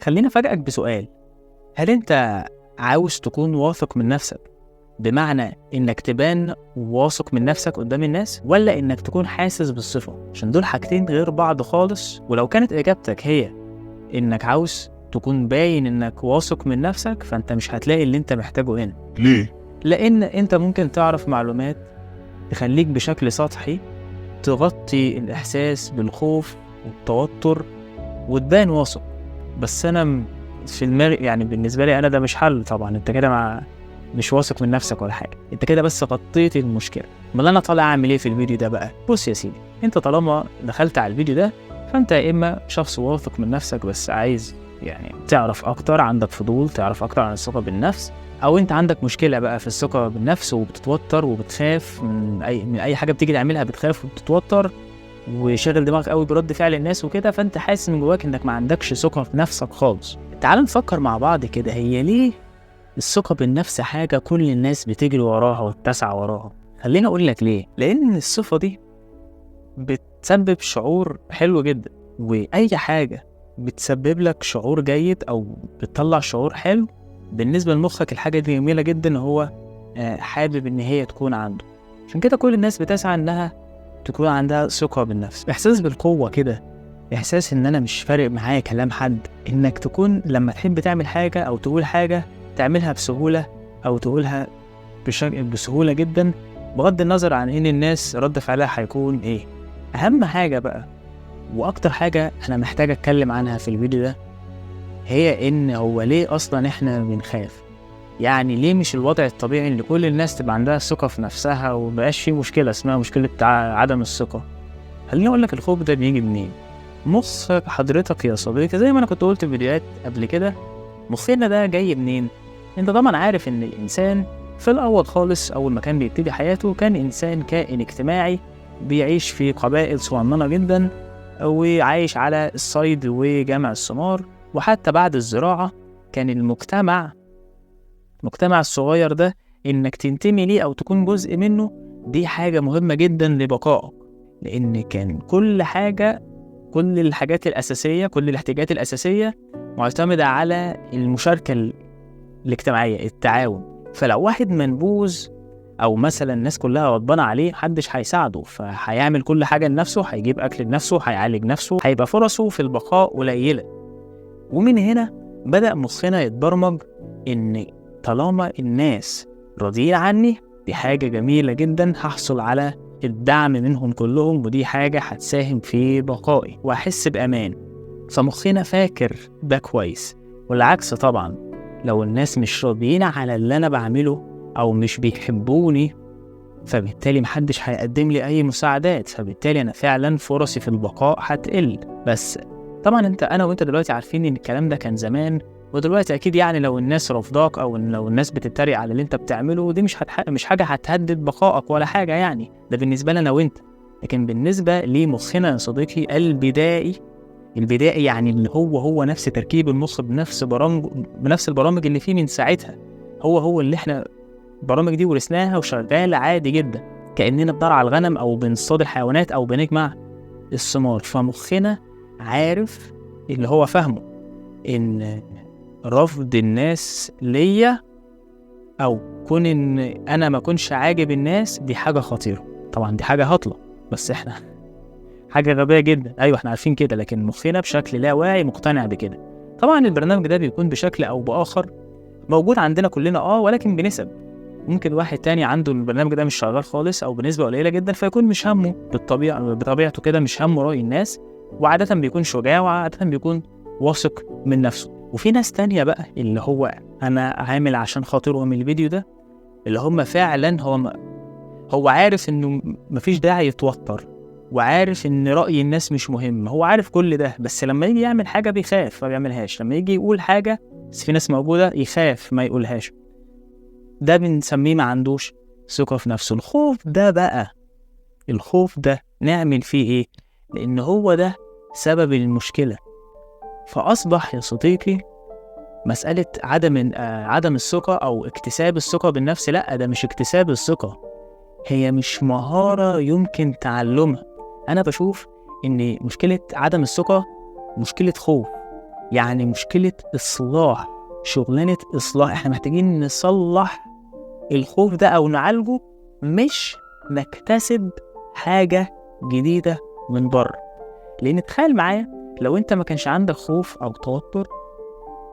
خليني أفاجئك بسؤال. هل أنت عاوز تكون واثق من نفسك بمعنى إنك تبان واثق من نفسك قدام الناس، ولا إنك تكون حاسس بالصفة؟ عشان دول حاجتين غير بعض خالص. ولو كانت إجابتك هي إنك عاوز تكون باين إنك واثق من نفسك، فأنت مش هتلاقي اللي أنت محتاجه هنا. ليه؟ لأن أنت ممكن تعرف معلومات تخليك بشكل سطحي تغطي الإحساس بالخوف والتوتر وتبان واثق. بس أنا في دماغي يعني بالنسبة لي أنا ده مش حل طبعا. أنت كده مش واثق من نفسك ولا حاجة، أنت كده بس غطيت المشكلة. ما أنا طالع أعمل إيه في الفيديو ده بقى؟ بص يا سيدي، أنت طالما دخلت على الفيديو ده فأنت يا إما شخص واثق من نفسك بس عايز يعني تعرف أكتر، عندك فضول تعرف أكتر عن الثقة بالنفس، أو أنت عندك مشكلة بقى في الثقة بالنفس وبتتوتر وبتخاف من أي حاجة بتيجي تعملها، بتخاف وبتتوتر وشغل دماغك قوي برد فعل الناس وكده، فأنت حاسس من جواك إنك ما عندكش ثقة في نفسك خالص. تعال نفكر مع بعض كده، هي ليه الثقة بالنفس حاجة كل الناس بتجري وراها وتسعى وراها؟ خليني أقول لك ليه. لأن الصفة دي بتسبب شعور حلو جدا، وأي حاجة بتسبب لك شعور جيد أو بتطلع شعور حلو بالنسبة لمخك، الحاجة دي جميلة جدا، هو حابب إن هي تكون عنده. عشان كده كل الناس بتسعى إنها تكون عندها ثقة بالنفس، إحساس بالقوة كده، إحساس إن أنا مش فارق معايا كلام حد، إنك تكون لما تحب تعمل حاجة أو تقول حاجة تعملها بسهولة أو تقولها بسهولة جدا، بغض النظر عن إن الناس رد فعلها هيكون إيه. أهم حاجة بقى وأكتر حاجة أنا محتاج أتكلم عنها في الفيديو ده هي إن هو ليه أصلا إحنا بنخاف. يعني ليه مش الوضع الطبيعي إن كل الناس تبقى عندها ثقة في نفسها ومبقاش فيه مشكلة اسمها مشكلة عدم الثقة؟ خليني أقولك الخوف ده بيجي منين. مخك حضرتك يا صديقي زي ما أنا كنت قلت في فيديوهات قبل كده، مخنا ده جاي منين؟ أنت طبعا عارف إن الإنسان في الأول خالص أول ما كان بيبتدي حياته كان إنسان كائن اجتماعي بيعيش في قبائل صغننة جدا وعايش على الصيد وجمع الثمار. وحتى بعد الزراعة كان المجتمع الصغير ده إنك تنتمي ليه أو تكون جزء منه دي حاجة مهمة جدا لبقائك، لأن كان كل الحاجات الأساسية، كل الاحتياجات الأساسية معتمدة على المشاركة الاجتماعية، التعاون. فلو واحد منبوذ أو مثلا الناس كلها غضبانة عليه محدش هيساعده، فهيعمل كل حاجة لنفسه، هيجيب أكل لنفسه، هيعالج نفسه، هيبقى فرصه في البقاء قليلة. ومن هنا بدأ مخنا يتبرمج إن طالما الناس راضيين عني دي حاجة جميلة جدا، هحصل على الدعم منهم كلهم ودي حاجة هتساهم في بقائي وأحس بأمان. فمخنا فاكر ده كويس. والعكس طبعا، لو الناس مش راضيين على اللي أنا بعمله أو مش بيحبوني فبالتالي محدش هيقدم لي أي مساعدات، فبالتالي أنا فعلا فرصي في البقاء هتقل. بس طبعا أنا وأنت دلوقتي عارفين إن الكلام ده كان زمان، ودلوقتي أكيد يعني لو الناس رفضاك أو لو الناس بتتريق على اللي أنت بتعمله دي مش حاجة هتهدد بقائك ولا حاجة، يعني ده بالنسبة لنا وأنت. لكن بالنسبة لمخنا يا صديقي البدائي يعني اللي هو نفس تركيب المخ بنفس البرامج اللي فيه من ساعتها، هو اللي احنا البرامج دي ورثناها وشغالة عادي جدا كأننا بنرعى الغنم أو بنصطاد الحيوانات أو بنجمع الثمار. فمخنا عارف اللي هو فهمه إن رفض الناس ليا أو كون إن أنا ما كنش عاجب الناس دي حاجة خطيرة. طبعا دي حاجة هطلة، بس إحنا حاجة غبية جدا، أيوة إحنا عارفين كده، لكن مخنا بشكل لا واعي مقتنع بكده. طبعا البرنامج ده بيكون بشكل أو بآخر موجود عندنا كلنا ولكن بنسب. ممكن واحد تاني عنده البرنامج ده مش شغال خالص أو بنسبة قليلة جدا، فيكون مش همه بطبيعته كده مش همه رأي الناس، وعادة بيكون شجاع وعادة بيكون واثق من نفسه. وفي ناس تانية بقى اللي هو أنا عامل عشان خاطرهم الفيديو ده، اللي هم فعلا هو عارف إنه مفيش داعي يتوتر وعارف إن رأي الناس مش مهم، هو عارف كل ده، بس لما يجي يعمل حاجة بيخاف ما بيعملهاش، لما يجي يقول حاجة بس في ناس موجودة يخاف ما يقولهاش. ده بنسميه ما عندوش ثقة في نفسه. الخوف ده نعمل فيه إيه؟ لأن هو ده سبب المشكلة. فأصبح يا صديقي مسألة عدم الثقة أو اكتساب الثقة بالنفس، لأ ده مش اكتساب الثقة، هي مش مهارة يمكن تعلمها. أنا بشوف إن مشكلة عدم الثقة مشكلة خوف، يعني مشكلة إصلاح، شغلانة إصلاح. إحنا محتاجين نصلح الخوف ده أو نعالجه، مش نكتسب حاجة جديدة من بره. لأن تخيل معايا لو أنت ما كانش عندك خوف أو توتر،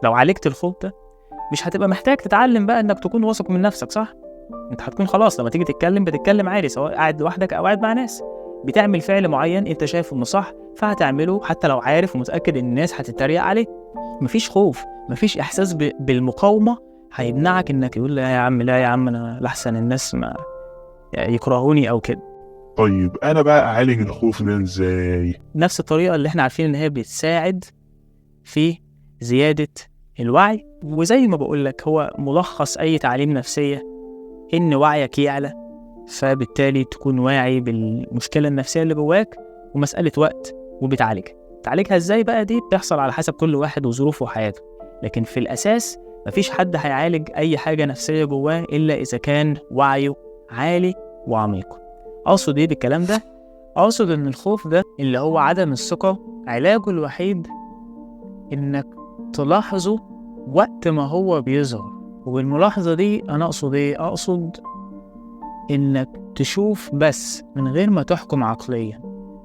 لو عالجت الخوف ده مش هتبقى محتاج تتعلم بقى إنك تكون واثق من نفسك، صح؟ أنت هتكون خلاص لما تيجي بتتكلم عادي، سواء قاعد لوحدك أو قاعد مع ناس. بتعمل فعل معين أنت شايف إنه صح فهتعمله، حتى لو عارف ومتأكد إن الناس هتتريق عليه. مفيش خوف، مفيش إحساس بالمقاومة هيمنعك إنك يقول لا يا عم أنا لحسن الناس ما يكرهوني أو كده. طيب أنا بقى أعالج الخوف ده إزاي؟ نفس الطريقة اللي إحنا عارفين إن هي بتساعد في زيادة الوعي. وزي ما بقولك هو ملخص أي تعليم نفسية إن وعيك يعلى، فبالتالي تكون واعي بالمشكلة النفسية اللي جواك، ومسألة وقت تعالجها إزاي بقى دي بتحصل على حسب كل واحد وظروفه وحياته. لكن في الأساس مفيش حد هيعالج أي حاجة نفسية جواه إلا إذا كان وعيه عالي وعميق. أقصد إيه بالكلام ده؟ أقصد إن الخوف ده اللي هو عدم الثقة، علاجه الوحيد إنك تلاحظه وقت ما هو بيظهر. والملاحظة دي أنا أقصد إيه؟ أقصد إنك تشوف بس من غير ما تحكم عقليا،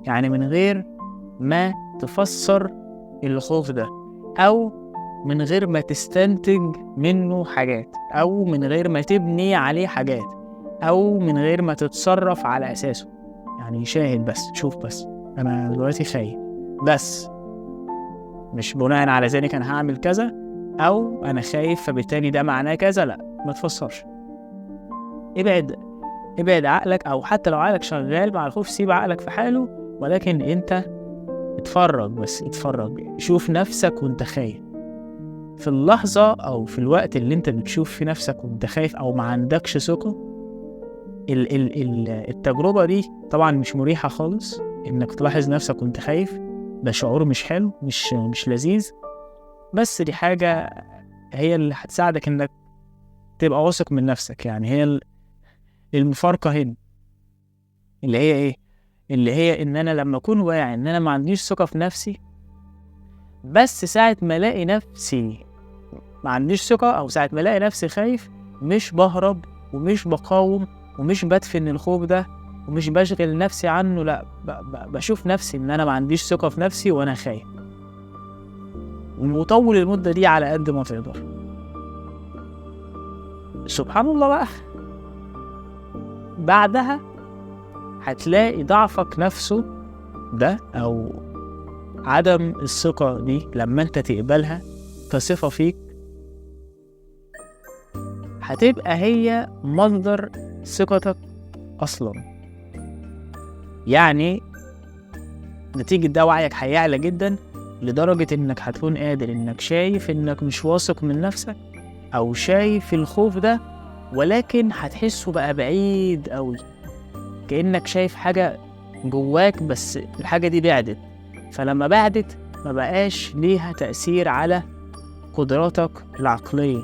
يعني من غير ما تفسر الخوف ده، أو من غير ما تستنتج منه حاجات، أو من غير ما تبني عليه حاجات، أو من غير ما تتصرف على أساسه. يعني شاهد بس، شوف بس أنا دلوقتي خايف، بس مش بناء على ذلك أنا هعمل كذا، أو أنا خايف فبالتالي ده معناه كذا. لا، ما تفسرش. ابعد عقلك، أو حتى لو عقلك شغال مع الخوف سيب عقلك في حاله، ولكن أنت اتفرج، شوف نفسك وانت خايف. في اللحظة أو في الوقت اللي انت بتشوف في نفسك وانت خايف أو ما عندكش ثقة، التجربة دي طبعا مش مريحة خالص. انك تلاحظ نفسك وانت خايف ده شعور مش حلو، مش لذيذ. بس دي حاجة هي اللي هتساعدك انك تبقى واثق من نفسك. يعني هي المفارقة هنا اللي هي ايه؟ اللي هي ان انا لما اكون واعي ان انا ما عنديش ثقة في نفسي، بس ساعة ما الاقي نفسي ما عنديش ثقة او ساعة ما الاقي نفسي خايف، مش بهرب ومش بقاوم ومش بدفن الخوف ده ومش بشغل نفسي عنه. لا، بشوف نفسي ان انا ما عنديش ثقة في نفسي وانا خايف، ومطول المدة دي على قد ما تقدر. سبحان الله بقى، بعدها هتلاقي ضعفك نفسه ده أو عدم الثقة دي لما انت تقبلها كصفة فيك، هتبقى هي مصدر ثقتك أصلا. يعني نتيجة ده وعيك هيعلى جدا لدرجة انك هتكون قادر انك شايف انك مش واثق من نفسك او شايف الخوف ده، ولكن هتحسه بقى بعيد قوي، كأنك شايف حاجة جواك بس الحاجة دي بعدت. فلما بعدت ما بقاش ليها تأثير على قدراتك العقلية،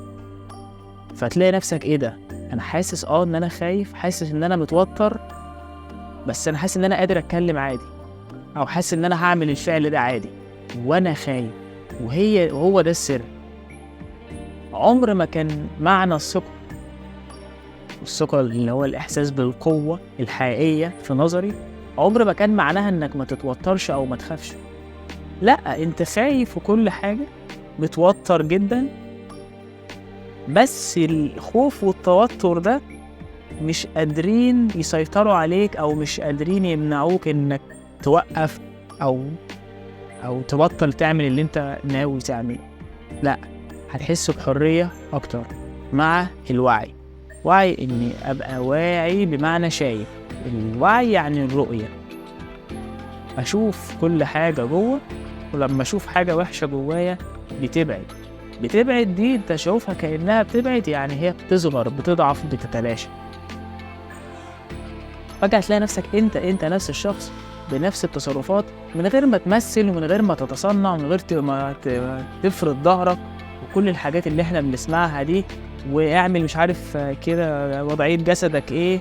فتلاقي نفسك ايه ده، انا حاسس ان انا خايف، حاسس ان انا متوتر، بس انا حاسس ان انا قادر اتكلم عادي، او حاسس ان انا هعمل الفعل ده عادي وانا خايف. وهو ده السر. عمر ما كان معنى الثقة اللي هو الإحساس بالقوة الحقيقية في نظري، عمر ما كان معناها إنك ما تتوترش أو ما تخافش. لا، أنت خايف وكل حاجة، متوتر جدا، بس الخوف والتوتر ده مش قادرين يسيطروا عليك، أو مش قادرين يمنعوك إنك توقف أو تبطل تعمل اللي أنت ناوي تعمله. لا، هتحس بحرية أكتر مع الوعي. وعي إني أبقى واعي بمعنى شايف. الوعي يعني الرؤية، أشوف كل حاجة جوه، ولما أشوف حاجة وحشة جوايا بتبعد دي أنت شوفها كأنها بتبعد، يعني هي بتصغر، بتضعف، بتتلاشى. فجأة تلاقي نفسك أنت نفس الشخص بنفس التصرفات، من غير ما تمثل ومن غير ما تتصنع ومن غير ما تفرض ظهرك وكل الحاجات اللي احنا بنسمعها دي، واعمل مش عارف كده وضعية جسدك ايه،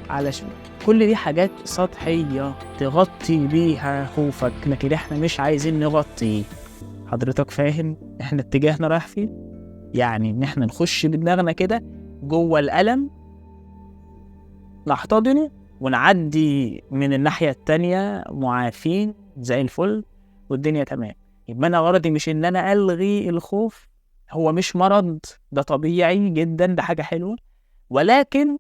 علشان كل دي حاجات سطحية تغطي بيها خوفك. لكن احنا مش عايزين نغطي، حضرتك فاهم احنا اتجاهنا رايح فين؟ يعني ان احنا نخش بدماغنا كده جوه الألم، نحتضنه ونعدي من الناحية التانية معافين زي الفل والدنيا تمام. يبقى انا غرضي مش ان انا الغي الخوف، هو مش مرض، ده طبيعي جدا، ده حاجة حلوة، ولكن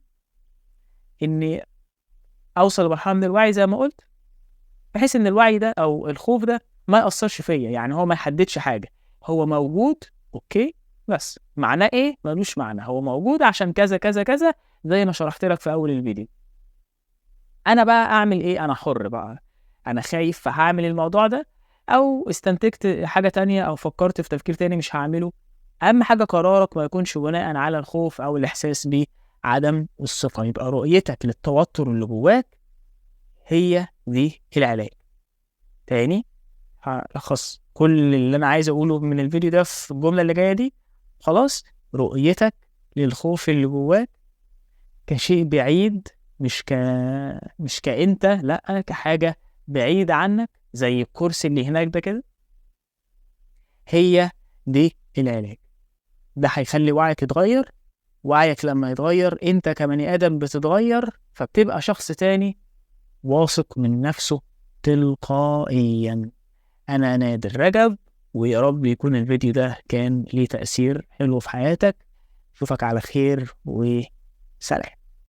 اني اوصل لمرحلة من الوعي زي ما قلت، بحيث ان الوعي ده او الخوف ده ما يأثرش فيا. يعني هو ما يحددش حاجة، هو موجود اوكي، بس معناه ايه؟ ملوش معنى، هو موجود عشان كذا كذا كذا زي ما شرحت لك في اول الفيديو. انا بقى اعمل ايه؟ انا حر بقى، انا خايف فهعمل الموضوع ده، او استنتجت حاجة تانية او فكرت في تفكير تاني مش هعمله. اهم حاجة قرارك ما يكونش بناء على الخوف او الاحساس بعدم الثقة. يبقى رؤيتك للتوتر اللي جواك هي دي العلاج. تاني هلخص كل اللي انا عايز اقوله من الفيديو ده في الجملة اللي جاية دي. خلاص، رؤيتك للخوف اللي جواك كشيء بعيد، مش كأنت، لا، كحاجة بعيدة عنك زي الكرسي اللي هناك ده كده، هي دي العلاج. ده هيخلي وعيك يتغير، وعيك لما يتغير انت كبني ادم بتتغير، فبتبقى شخص تاني واثق من نفسه تلقائيا. انا نادر رجب، ويا رب يكون الفيديو ده كان ليه تأثير حلو في حياتك. اشوفك على خير وسلام.